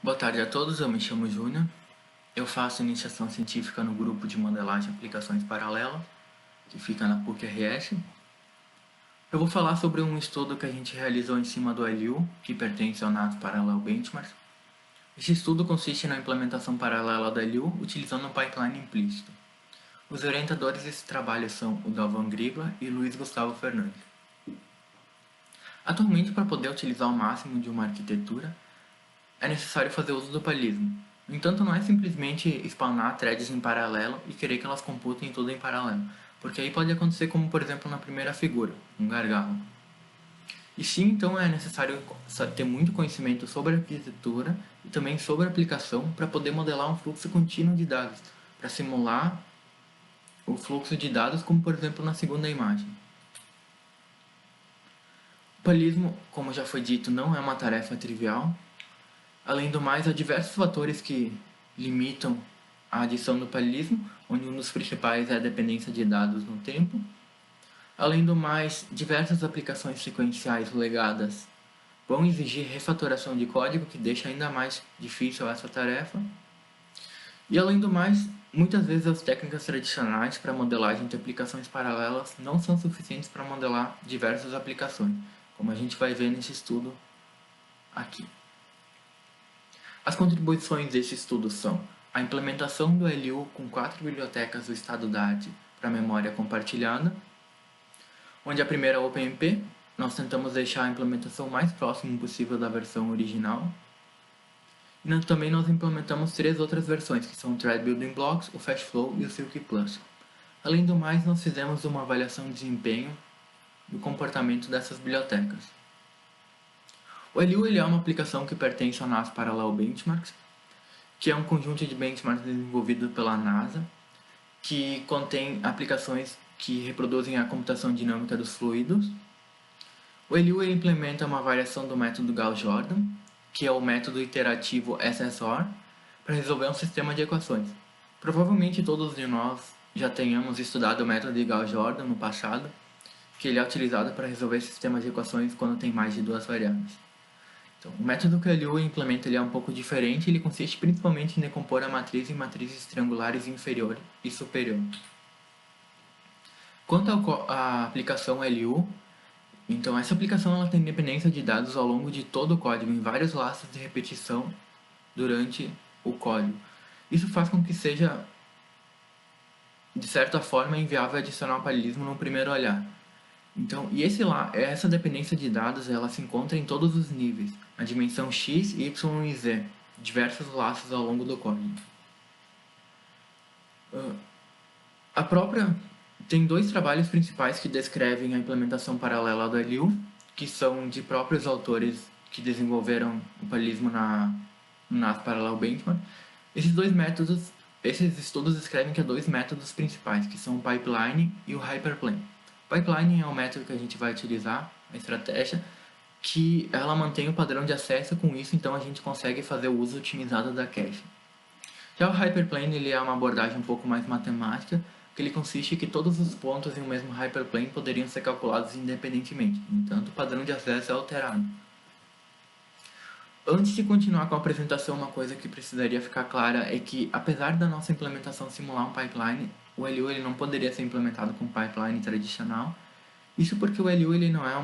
Boa tarde a todos, eu me chamo Júnior. Eu faço iniciação científica no grupo de modelagem e aplicações paralelas, que fica na PUC-RS. Eu vou falar sobre um estudo que a gente realizou em cima do LU, que pertence ao NAS Parallel Benchmark. Esse estudo consiste na implementação paralela do LU utilizando um pipeline implícito. Os orientadores desse trabalho são o Dalvan Grigla e Luiz Gustavo Fernandes. Atualmente, para poder utilizar o máximo de uma arquitetura, é necessário fazer uso do paralelismo. No entanto, não é simplesmente spawnar threads em paralelo e querer que elas computem tudo em paralelo, porque aí pode acontecer como, por exemplo, na primeira figura, um gargalo. E sim, então é necessário ter muito conhecimento sobre a arquitetura e também sobre a aplicação para poder modelar um fluxo contínuo de dados, para simular o fluxo de dados, como por exemplo na segunda imagem. O paralelismo, como já foi dito, não é uma tarefa trivial. Além do mais, há diversos fatores que limitam a adição do paralelismo, onde um dos principais é a dependência de dados no tempo. Além do mais, diversas aplicações sequenciais legadas vão exigir refatoração de código, que deixa ainda mais difícil essa tarefa. E além do mais, muitas vezes as técnicas tradicionais para modelagem de aplicações paralelas não são suficientes para modelar diversas aplicações, como a gente vai ver nesse estudo aqui. As contribuições desse estudo são a implementação do LU com 4 bibliotecas do estado da arte para memória compartilhada, onde a primeira é a OpenMP, nós tentamos deixar a implementação o mais próximo possível da versão original. E também nós implementamos 3 outras versões, que são o Thread Building Blocks, o FastFlow e o Silk Plus. Além do mais, nós fizemos uma avaliação de desempenho do comportamento dessas bibliotecas. O LU é uma aplicação que pertence ao NAS Parallel Benchmarks, que é um conjunto de benchmarks desenvolvido pela NASA, que contém aplicações que reproduzem a computação dinâmica dos fluidos. O LU implementa uma variação do método Gauss-Jordan, que é o método iterativo SSOR, para resolver um sistema de equações. Provavelmente todos de nós já tenhamos estudado o método de Gauss-Jordan no passado, que ele é utilizado para resolver sistemas de equações quando tem mais de 2 variáveis. Então, o método que o LU implementa ele é um pouco diferente, ele consiste principalmente em decompor a matriz em matrizes triangulares inferior e superior. Quanto à aplicação LU, então essa aplicação ela tem dependência de dados ao longo de todo o código, em vários laços de repetição durante o código. Isso faz com que seja, de certa forma, inviável adicionar o paralelismo no primeiro olhar. Então, essa dependência de dados ela se encontra em todos os níveis, na dimensão x, y e z, diversos laços ao longo do código. Tem 2 trabalhos principais que descrevem a implementação paralela do LU, que são de próprios autores que desenvolveram o paralelismo no NAS Parallel Benchmark. Esses estudos descrevem que há 2 métodos principais, que são o pipeline e o hyperplane. Pipeline é o método que a gente vai utilizar, a estratégia, que ela mantém o padrão de acesso, com isso então a gente consegue fazer o uso otimizado da cache. Já o hyperplane ele é uma abordagem um pouco mais matemática, que ele consiste em que todos os pontos em um mesmo hyperplane poderiam ser calculados independentemente, no entanto o padrão de acesso é alterado. Antes de continuar com a apresentação, uma coisa que precisaria ficar clara é que, apesar da nossa implementação simular um pipeline, o LU ele não poderia ser implementado com um pipeline tradicional. Isso porque o LU ele não é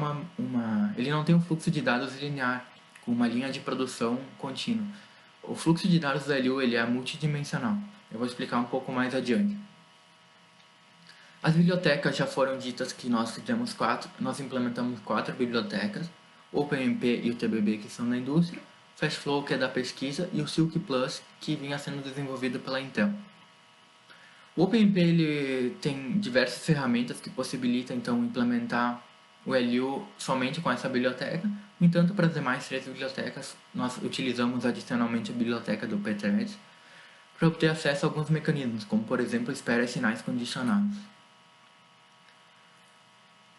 ele não tem um fluxo de dados linear, com uma linha de produção contínua. O fluxo de dados do LU ele é multidimensional. Eu vou explicar um pouco mais adiante. As bibliotecas já foram ditas que nós implementamos 4 bibliotecas, o OpenMP e o TBB, que são da indústria, FastFlow, que é da pesquisa, e o Silk Plus, que vinha sendo desenvolvido pela Intel. O OpenMP ele tem diversas ferramentas que possibilitam então implementar o LU somente com essa biblioteca. No entanto, para as demais 3 bibliotecas, nós utilizamos adicionalmente a biblioteca do Pthreads para obter acesso a alguns mecanismos, como por exemplo espera e sinais condicionados.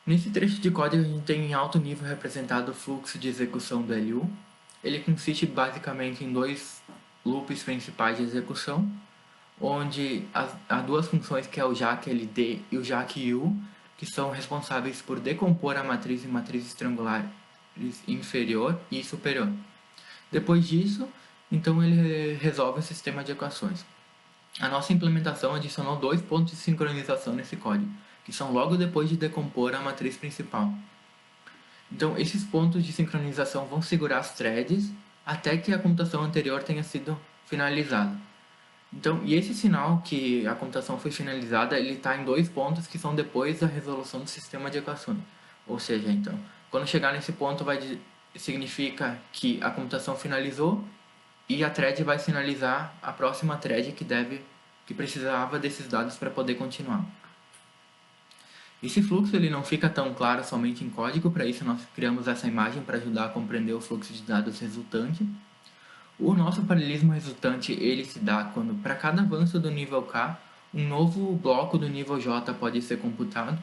Nesse trecho de código a gente tem em alto nível representado o fluxo de execução do LU. Ele consiste basicamente em 2 loops principais de execução, onde há 2 funções que é o JAK-LD e o JAK-U, que são responsáveis por decompor a matriz em matrizes triangulares inferior e superior. Depois disso, então ele resolve o sistema de equações. A nossa implementação adicionou 2 pontos de sincronização nesse código, que são logo depois de decompor a matriz principal. Então, esses pontos de sincronização vão segurar as threads até que a computação anterior tenha sido finalizada. Então, e esse sinal que a computação foi finalizada, ele está em 2 pontos que são depois da resolução do sistema de equações. Ou seja, então, quando chegar nesse ponto significa que a computação finalizou e a thread vai sinalizar a próxima thread que precisava desses dados para poder continuar. Esse fluxo ele não fica tão claro somente em código, para isso nós criamos essa imagem para ajudar a compreender o fluxo de dados resultante. O nosso paralelismo resultante ele se dá quando, para cada avanço do nível K, um novo bloco do nível J pode ser computado.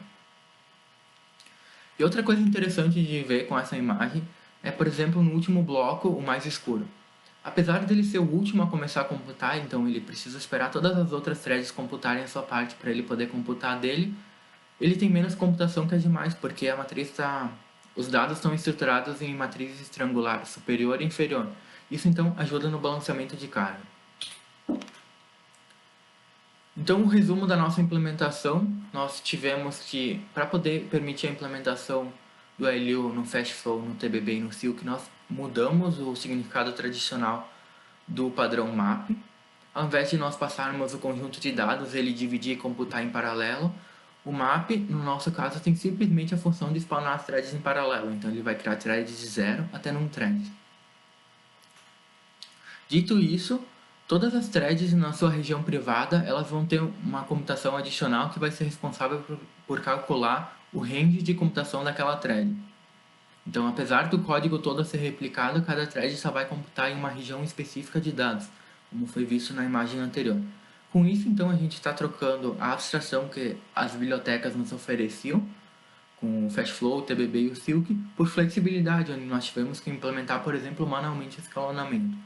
E outra coisa interessante de ver com essa imagem é, por exemplo, no último bloco, o mais escuro. Apesar dele ser o último a começar a computar, então ele precisa esperar todas as outras threads computarem a sua parte para ele poder computar dele, ele tem menos computação que as demais, porque a matriz os dados estão estruturados em matrizes triangulares, superior e inferior. Isso então ajuda no balanceamento de carga. Então, o resumo da nossa implementação, nós tivemos que, para poder permitir a implementação do LU no FastFlow, no TBB e no Silk, nós mudamos o significado tradicional do padrão MAP. Ao invés de nós passarmos o conjunto de dados, ele dividir e computar em paralelo, o map, no nosso caso, tem simplesmente a função de spawnar as threads em paralelo. Então, ele vai criar threads de 0 até num thread. Dito isso, todas as threads na sua região privada, elas vão ter uma computação adicional que vai ser responsável por calcular o range de computação daquela thread. Então, apesar do código todo ser replicado, cada thread só vai computar em uma região específica de dados, como foi visto na imagem anterior. Com isso, então, a gente está trocando a abstração que as bibliotecas nos ofereciam, com o FastFlow, o TBB e o Silk, por flexibilidade, onde nós tivemos que implementar, por exemplo, manualmente o escalonamento.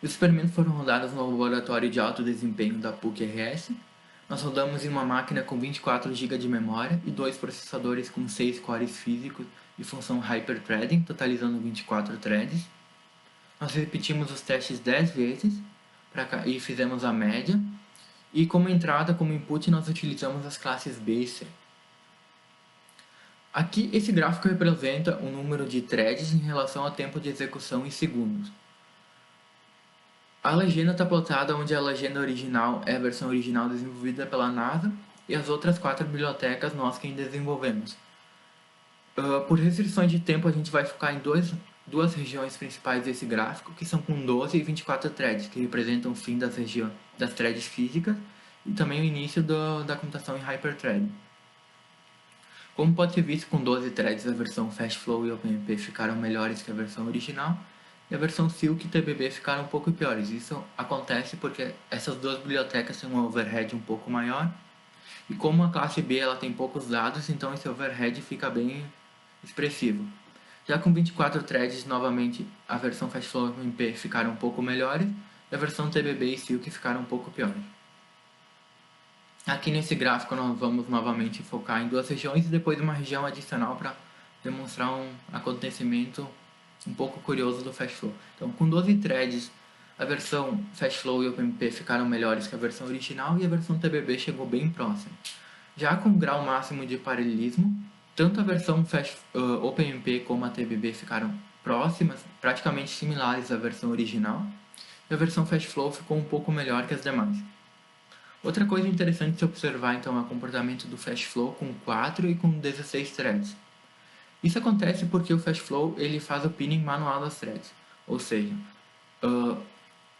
Os experimentos foram rodados no laboratório de alto desempenho da PUC-RS. Nós rodamos em uma máquina com 24 GB de memória e 2 processadores com 6 cores físicos e função hyperthreading, totalizando 24 threads. Nós repetimos os testes 10 vezes e fizemos a média. E como entrada, como input, nós utilizamos as classes B e C. Aqui, esse gráfico representa o número de threads em relação ao tempo de execução em segundos. A legenda está plotada onde a legenda original é a versão original desenvolvida pela NASA e as outras 4 bibliotecas nós quem desenvolvemos. Por restrições de tempo, a gente vai focar em duas regiões principais desse gráfico, que são com 12 e 24 threads, que representam o fim das threads físicas e também o início da computação em hyperthreading. Como pode ser visto, com 12 threads, a versão FastFlow e OpenMP ficaram melhores que a versão original, e a versão Silk e TBB ficaram um pouco piores. Isso acontece porque essas duas bibliotecas têm um overhead um pouco maior, e como a classe B ela tem poucos dados, então esse overhead fica bem expressivo. Já com 24 threads, novamente, a versão FastFlow e OpenMP ficaram um pouco melhores, e a versão TBB e Silk ficaram um pouco piores. Aqui nesse gráfico nós vamos novamente focar em duas regiões e depois uma região adicional para demonstrar um acontecimento um pouco curioso do FastFlow. Então, com 12 threads, a versão FastFlow e OpenMP ficaram melhores que a versão original e a versão TBB chegou bem próxima. Já com o grau máximo de paralelismo, tanto a versão OpenMP como a TBB ficaram próximas, praticamente similares à versão original, e a versão FastFlow ficou um pouco melhor que as demais. Outra coisa interessante de se observar então é o comportamento do FastFlow com 4 e com 16 threads. Isso acontece porque o FastFlow ele faz o pinning manual das threads, ou seja,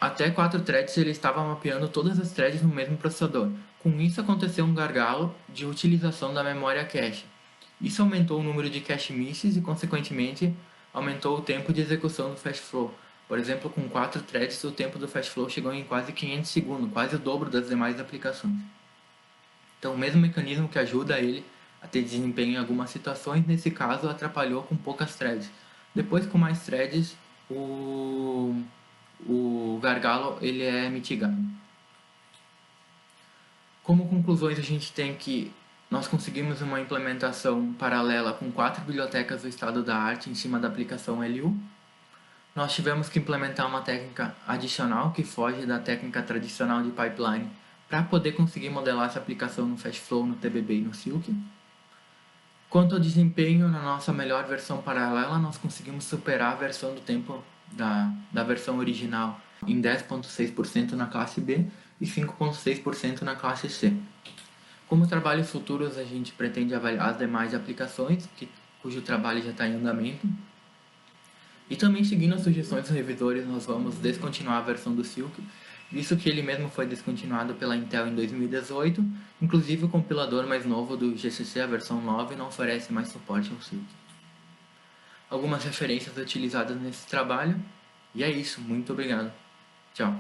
até 4 threads ele estava mapeando todas as threads no mesmo processador. Com isso aconteceu um gargalo de utilização da memória cache. Isso aumentou o número de cache misses e consequentemente aumentou o tempo de execução do FastFlow. Por exemplo, com 4 threads o tempo do FastFlow chegou em quase 500 segundos, quase o dobro das demais aplicações. Então o mesmo mecanismo que ajuda ele a ter desempenho em algumas situações, nesse caso atrapalhou com poucas threads. Depois com mais threads, o gargalo ele é mitigado. Como conclusões a gente tem que nós conseguimos uma implementação paralela com 4 bibliotecas do estado da arte em cima da aplicação LU. Nós tivemos que implementar uma técnica adicional que foge da técnica tradicional de pipeline para poder conseguir modelar essa aplicação no Fastflow, no TBB e no Silk. Quanto ao desempenho, na nossa melhor versão paralela, nós conseguimos superar a versão do tempo da versão original em 10,6% na classe B e 5,6% na classe C. Como trabalhos futuros, a gente pretende avaliar as demais aplicações, cujo trabalho já está em andamento. E também, seguindo as sugestões dos revisores, nós vamos descontinuar a versão do Silk, visto que ele mesmo foi descontinuado pela Intel em 2018, inclusive o compilador mais novo do GCC, a versão 9, não oferece mais suporte ao Silk. Algumas referências utilizadas nesse trabalho, e é isso, muito obrigado. Tchau.